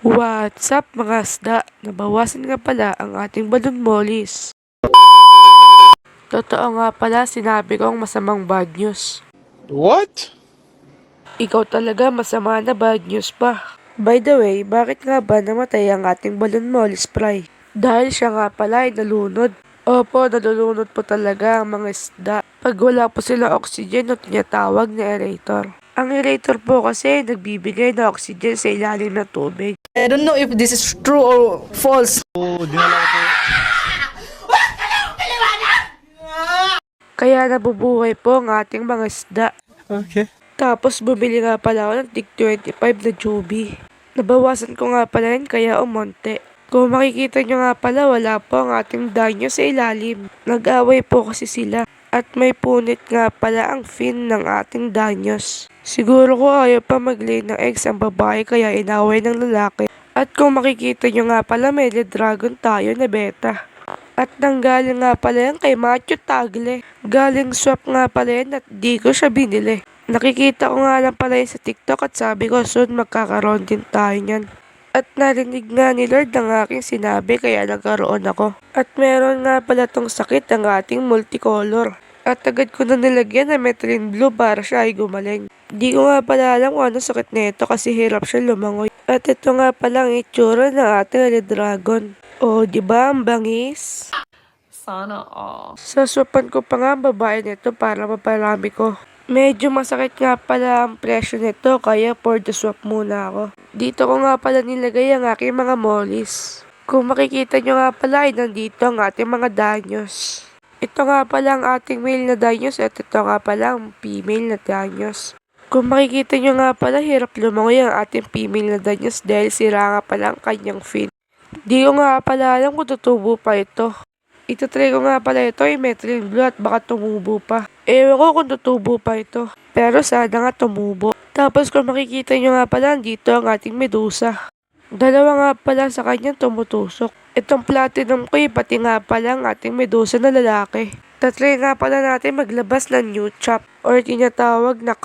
What's up mga isda? Nabawasan nga pala ang ating balon molis. Totoo nga pala sinabi kong masamang bad news. What? Ikaw talaga masama na bad news pa. By the way, bakit nga ba namatay ang ating balon molis fry? Dahil siya nga pala ay nalunod. Opo, nalulunod po talaga ang mga isda pag wala po silang oxygen o tinatawag na aerator. Ang aerator po kasi nagbibigay ng oxygen sa ilalim ng tubig. I don't know if this is true or false. Kaya nabubuhay po ang ating mga isda. Okay. Tapos bumili nga pala ako ng tig 25 na Joby. Nabawasan ko nga pala yun kaya umonte. Kung makikita nyo nga pala wala po ang ating danyo sa ilalim. Nag-away po kasi sila. At may punit nga pala ang fin ng ating danyos. Siguro ko ayaw pa mag-lay ng eggs ang babae kaya inaway ng lalaki. At kung makikita nyo nga pala may red dragon tayo na beta. At nanggaling nga pala yan kay Macho Tagle. Galing swap nga pala yan at di ko siya binili. Nakikita ko nga lang pala yan sa TikTok at sabi ko soon magkakaroon din tayo niyan. At narinig nga ni Lord ang aking sinabi kaya nagkaroon ako. At meron nga pala tong sakit ang ating multicolor. At agad ko na nilagyan na Metrin Blue para siya ay gumaling. Di ko nga pala alam kung ano sakit nito kasi hirap siya lumangoy. At ito nga pala ang itsura ng ating Red Dragon. Oh, di ba ang bangis? Sana all. Saswapan ko pa nga ang babae nito para maparami ko. Medyo masakit nga pala ang presyo nito kaya for the swap muna ako. Dito ko nga pala nilagay ang aking mga molis. Kung makikita nyo nga pala ay nandito ang ating mga danyos. Ito nga pala ang ating male na danyos at ito nga pala ang female na danyos. Kung makikita nyo nga pala hirap lumangoy ang ating female na danyos dahil sira nga pala ang kanyang fin. Di ko nga pala alam kung tutubo pa ito. Itatry ko nga pala ito ay Metrin Blue at baka tumubo pa. Ewan ko kung tutubo pa ito. Pero sana nga tumubo. Tapos kung makikita nyo nga pala dito ang ating medusa. Dalawa nga pala sa kanyang tumutusok. Itong platinum ko pati nga pala ang ating medusa na lalaki. Tatry nga pala natin maglabas ng new chop or tinatawag na